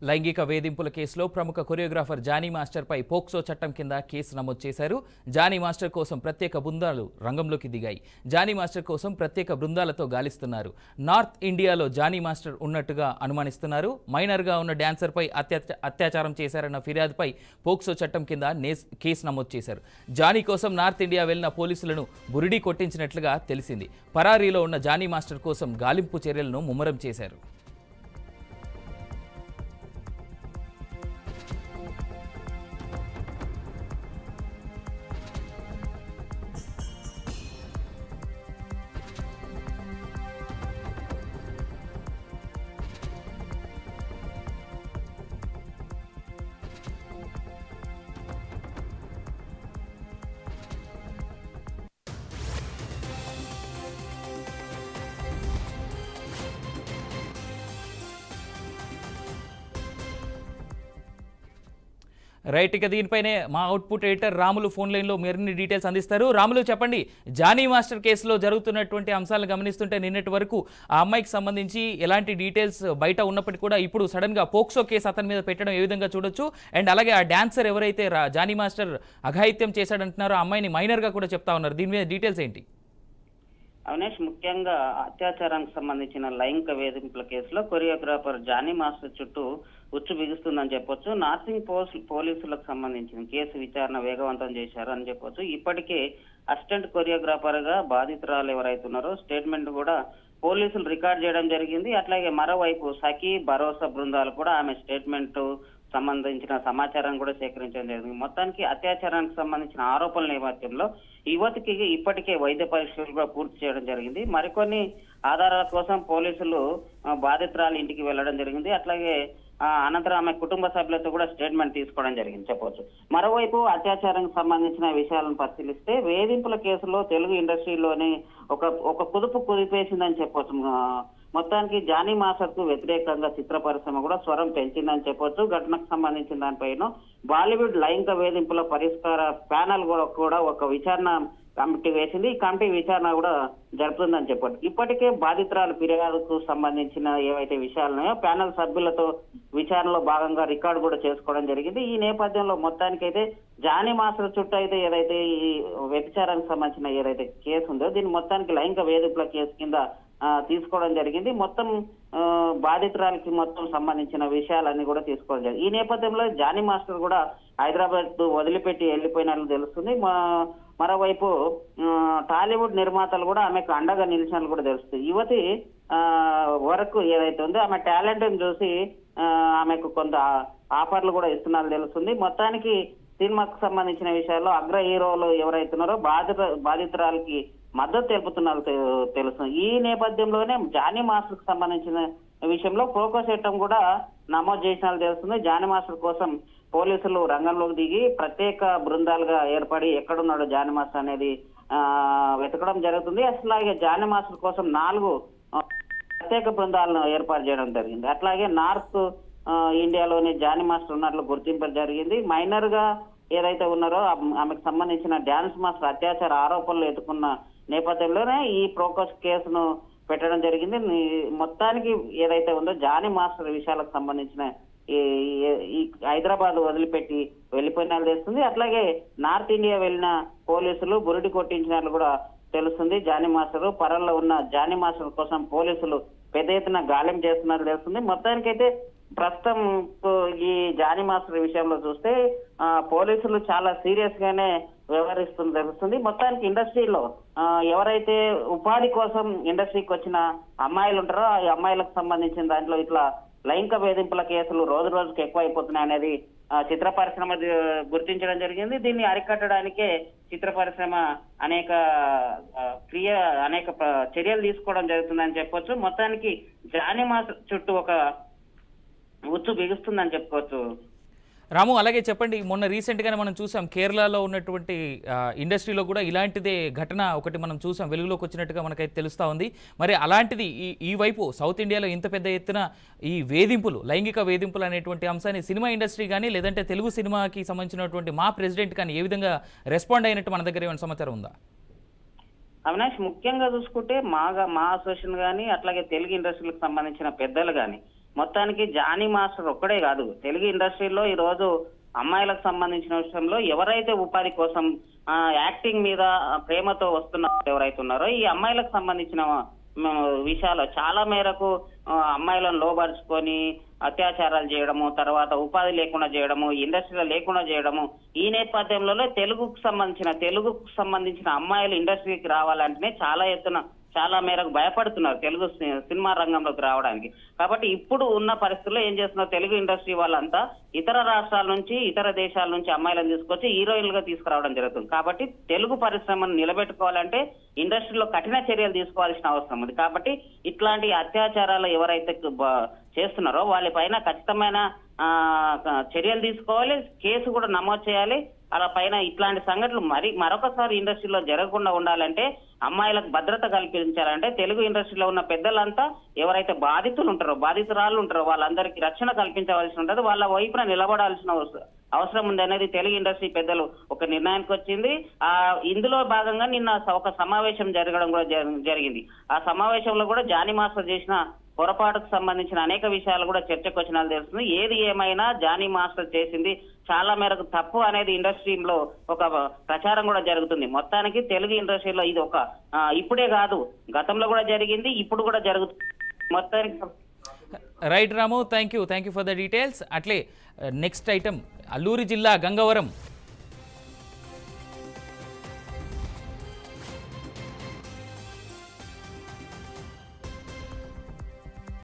లైంగిక వేధింపుల కేసులో ప్రముఖ కొరియోగ్రాఫర్ జానీ మాస్టర్పై పోక్సో చట్టం కింద కేసు నమోదు చేశారు. జానీ మాస్టర్ కోసం ప్రత్యేక బృందాలు రంగంలోకి దిగాయి. జానీ మాస్టర్ కోసం ప్రత్యేక బృందాలతో గాలిస్తున్నారు. నార్త్ ఇండియాలో జానీ మాస్టర్ ఉన్నట్టుగా అనుమానిస్తున్నారు. మైనర్గా ఉన్న డాన్సర్పై అత్యాచారం చేశారన్న ఫిర్యాదుపై పోక్సో చట్టం కింద కేసు నమోదు చేశారు. జానీ కోసం నార్త్ ఇండియా వెళ్లిన పోలీసులను బురిడీ కొట్టించినట్లుగా తెలిసింది. పరారీలో ఉన్న జానీ మాస్టర్ కోసం గాలింపు చర్యలను ముమ్మరం చేశారు. రైట్, ఇక దీనిపైనే మా అవుట్పుట్ ఎడిటర్ రాములు ఫోన్ లైన్లో మరిన్ని డీటెయిల్స్ అందిస్తారు. రాములు, చెప్పండి, జానీ మాస్టర్ కేసులో జరుగుతున్నటువంటి అంశాలను గమనిస్తుంటే నిన్నటి వరకు ఆ అమ్మాయికి సంబంధించి ఎలాంటి డీటెయిల్స్ బయట ఉన్నప్పటికీ కూడా ఇప్పుడు సడన్గా పోక్సో కేసు అతని మీద పెట్టడం ఏ విధంగా చూడొచ్చు? అండ్ అలాగే ఆ డాన్సర్ ఎవరైతే జానీ మాస్టర్ అఘాయిత్యం చేశాడంటున్నారో ఆ అమ్మాయిని మైనర్గా కూడా చెప్తా ఉన్నారు. దీని మీద డీటెయిల్స్ ఏంటి? అవినేష్, ముఖ్యంగా అత్యాచారానికి సంబంధించిన లైంగిక వేధింపుల కేసులో కొరియోగ్రాఫర్ జానీ మాస్టర్ చుట్టూ ఉచ్చు బిగుస్తుందని చెప్పొచ్చు. నార్సింగ్ పోలీసులకు సంబంధించిన కేసు విచారణ వేగవంతం చేశారు అని చెప్పొచ్చు. ఇప్పటికే అసిస్టెంట్ కొరియోగ్రాఫర్ గా బాధితురాలు ఎవరైతున్నారో స్టేట్మెంట్ కూడా పోలీసులు రికార్డ్ చేయడం జరిగింది. అట్లాగే మరోవైపు సఖీ భరోసా బృందాలు కూడా ఆమె స్టేట్మెంట్ సంబంధించిన సమాచారం కూడా సేకరించడం జరిగింది. మొత్తానికి అత్యాచారానికి సంబంధించిన ఆరోపణల నేపథ్యంలో యువతికి ఇప్పటికే వైద్య పరీక్షలు కూడా పూర్తి చేయడం జరిగింది. మరికొన్ని ఆధారాల కోసం పోలీసులు బాధితురాలు ఇంటికి వెళ్లడం జరిగింది. అట్లాగే అనంతరం ఆమె కుటుంబ సభ్యులతో కూడా స్టేట్మెంట్ తీసుకోవడం జరిగింది చెప్పవచ్చు. మరోవైపు అత్యాచారానికి సంబంధించిన విషయాలను పరిశీలిస్తే వేధింపుల కేసులో తెలుగు ఇండస్ట్రీలోని ఒక కుదుపు కుదిపేసిందని చెప్పవచ్చు. మొత్తానికి జానీ మాస్టర్ కు వ్యతిరేకంగా చిత్ర పరిశ్రమ కూడా స్వరం పెంచిందని చెప్పొచ్చు. ఘటనకు సంబంధించిన దానిపైన బాలీవుడ్ లైంగిక వేధింపుల పరిష్కార ప్యానల్ కూడా ఒక విచారణ కమిటీ వేసింది. ఈ కమిటీ విచారణ కూడా జరుపుతుందని చెప్పొచ్చు. ఇప్పటికే బాధితురాలు ఫిర్యాదుకు సంబంధించిన ఏవైతే విషయాలున్నాయో ప్యానల్ సభ్యులతో విచారణలో భాగంగా రికార్డు కూడా చేసుకోవడం జరిగింది. ఈ నేపథ్యంలో మొత్తానికైతే జానీ మాస్టర్ చుట్టూ అయితే ఏదైతే ఈ వ్యభిచారానికి సంబంధించిన ఏదైతే కేసు ఉందో దీన్ని మొత్తానికి లైంగిక వేధింపుల కేసు కింద తీసుకోవడం జరిగింది. మొత్తం బాధితురాలకి మొత్తం సంబంధించిన విషయాలన్నీ కూడా తీసుకోవడం జరిగింది. ఈ నేపథ్యంలో జానీ మాస్టర్ కూడా హైదరాబాద్ వదిలిపెట్టి వెళ్ళిపోయినట్లు తెలుస్తుంది. మరోవైపు టాలీవుడ్ నిర్మాతలు కూడా ఆమెకు అండగా నిలిచినట్లు కూడా తెలుస్తుంది. యువతి వరకు ఏదైతే ఉందో ఆమె టాలెంట్ చూసి ఆమెకు కొంత ఆఫర్లు కూడా ఇస్తున్నట్లు తెలుస్తుంది. మొత్తానికి సినిమాకు సంబంధించిన విషయాల్లో అగ్ర హీరోలు ఎవరైతున్నారో బాధితురాలకి మద్దతు తెలుపుతున్నారు తెలుస్తుంది. ఈ నేపథ్యంలోనే జానీ మాస్టర్ కు సంబంధించిన విషయంలో పోక్సో చట్టం కూడా నమోదు చేసినట్లు తెలుస్తుంది. జానీ మాస్టర్ కోసం పోలీసులు రంగంలోకి దిగి ప్రత్యేక బృందాలుగా ఏర్పడి ఎక్కడున్నాడు జానీ మాస్టర్ అనేది వెతకడం జరుగుతుంది. అట్లాగే జానీ మాస్టర్ కోసం 4 ప్రత్యేక బృందాలను ఏర్పాటు చేయడం జరిగింది. అట్లాగే నార్త్ ఇండియాలోని జానీ మాస్టర్ ఉన్నట్లు గుర్తింపు జరిగింది. మైనర్ గా ఏదైతే ఉన్నారో ఆమెకు సంబంధించిన డాన్స్ మాస్టర్ అత్యాచార ఆరోపణలు ఎదుర్కొన్న నేపథ్యంలోనే ఈ పోక్సో కేసును పెట్టడం జరిగింది. మొత్తానికి ఏదైతే ఉందో జానీ మాస్టర్ విషయాలకు సంబంధించిన ఈ హైదరాబాద్ వదిలిపెట్టి వెళ్ళిపోయినట్లు తెలుస్తుంది. అట్లాగే నార్త్ ఇండియా వెళ్ళిన పోలీసులు బురిడి కొట్టించినట్లు కూడా తెలుస్తుంది. జానీ మాస్టర్ పరల్లో ఉన్న జానీ మాస్టర్ కోసం పోలీసులు పెద్ద ఎత్తున గాలింపు చేస్తున్నట్లు తెలుస్తుంది. మొత్తానికైతే ప్రస్తుతం ఈ జానీ మాస్టర్ విషయంలో చూస్తే పోలీసులు చాలా సీరియస్ గానే వ్యవహరిస్తుంది తెలుస్తుంది. మొత్తానికి ఇండస్ట్రీలో ఎవరైతే ఉపాధి కోసం ఇండస్ట్రీకి వచ్చిన అమ్మాయిలు ఉంటారో ఆ అమ్మాయిలకు సంబంధించిన దాంట్లో ఇట్లా లైంగిక వేధింపుల కేసులు రోజు రోజుకి ఎక్కువైపోతున్నాయి అనేది చిత్ర పరిశ్రమ గుర్తించడం జరిగింది. దీన్ని అరికట్టడానికే చిత్ర పరిశ్రమ అనేక చర్యలు తీసుకోవడం జరుగుతుందని చెప్పొచ్చు. మొత్తానికి జానీ మాస్టర్ చుట్టూ ఒక ఉచ్చు బిగుస్తుందని చెప్పుకోవచ్చు. రాము, అలాగే చెప్పండి, మొన్న రీసెంట్గానే మనం చూసాం కేరళలో ఉన్నటువంటి ఇండస్ట్రీలో కూడా ఇలాంటిదే ఘటన ఒకటి మనం చూసాం, వెలుగులోకి వచ్చినట్టుగా మనకైతే తెలుస్తూ ఉంది. మరి అలాంటిది ఈ వైపు సౌత్ ఇండియాలో ఇంత పెద్ద ఎత్తున ఈ వేధింపులు, లైంగిక వేధింపులు అనేటువంటి అంశాన్ని సినిమా ఇండస్ట్రీ కానీ లేదంటే తెలుగు సినిమాకి సంబంధించినటువంటి మా ప్రెసిడెంట్ కానీ ఏ విధంగా రెస్పాండ్ అయినట్టు మన దగ్గర ఏమైనా సమాచారం ఉందా? అవినాష్, ముఖ్యంగా చూసుకుంటే మా అసోసియేషన్ కానీ అట్లాగే తెలుగు ఇండస్ట్రీలకు సంబంధించిన పెద్దలు కానీ మొత్తానికి జానీ మాస్టర్ ఒక్కడే కాదు, తెలుగు ఇండస్ట్రీలో ఈ రోజు అమ్మాయిలకు సంబంధించిన విషయంలో ఎవరైతే ఉపాధి కోసం యాక్టింగ్ మీద ప్రేమతో వస్తున్నారు ఎవరైతే ఉన్నారో ఈ అమ్మాయిలకు సంబంధించిన విషయాలు చాలా మేరకు అమ్మాయిలను లోబరుచుకొని అత్యాచారాలు చేయడము, తర్వాత ఉపాధి లేకుండా చేయడము, ఇండస్ట్రీలో లేకుండా చేయడము, ఈ నేపథ్యంలో తెలుగుకు సంబంధించిన అమ్మాయిలు ఇండస్ట్రీకి రావాలంటేనే చాలా మేరకు భయపడుతున్నారు తెలుగు సినిమా రంగంలోకి రావడానికి. కాబట్టి ఇప్పుడు ఉన్న పరిస్థితుల్లో ఏం చేస్తున్నారు, తెలుగు ఇండస్ట్రీ వాళ్ళంతా ఇతర రాష్ట్రాల నుంచి ఇతర దేశాల నుంచి అమ్మాయిలను తీసుకొచ్చి హీరోయిన్లుగా తీసుకురావడం జరుగుతుంది. కాబట్టి తెలుగు పరిశ్రమను నిలబెట్టుకోవాలంటే ఇండస్ట్రీలో కఠిన చర్యలు తీసుకోవాల్సిన అవసరం ఉంది. కాబట్టి ఇట్లాంటి అత్యాచారాలు ఎవరైతే చేస్తున్నారో వాళ్ళపైన ఖచ్చితమైన చర్యలు తీసుకోవాలి, కేసు కూడా నమోదు చేయాలి. అలా పైన ఇట్లాంటి సంఘటనలు మరొకసారి ఇండస్ట్రీలో జరగకుండా ఉండాలంటే, అమ్మాయిలకు భద్రత కల్పించాలంటే తెలుగు ఇండస్ట్రీలో ఉన్న పెద్దలంతా ఎవరైతే బాధితురాళ్ళు ఉంటారో వాళ్ళందరికీ రక్షణ కల్పించవలసి ఉంటుంది, వాళ్ళ వైపున నిలబడాల్సిన అవసరం ఉంది అనేది తెలుగు ఇండస్ట్రీ పెద్దలు ఒక నిర్ణయానికి వచ్చింది. ఇందులో భాగంగా నిన్న ఒక సమావేశం జరగడం కూడా జరిగింది. ఆ సమావేశంలో కూడా జానీ మాస్టర్ చేసిన పొరపాటుకు సంబంధించిన అనేక విషయాలు కూడా చర్చకు వచ్చినట్లు తెలుస్తుంది. ఏది ఏమైనా జానీ మాస్టర్ చేసింది చాలా మేరకు తప్పు అనేది ఇండస్ట్రీలో ఒక ప్రచారం కూడా జరుగుతుంది. మొత్తానికి తెలుగు ఇండస్ట్రీలో ఇది ఒక ఇప్పుడే కాదు, గతంలో కూడా జరిగింది, ఇప్పుడు కూడా జరుగుతుంది. మొత్తానికి right Ramu, thank you for the details. అట్లే నెక్స్ట్ ఐటమ్, అల్లూరి జిల్లా గంగవరం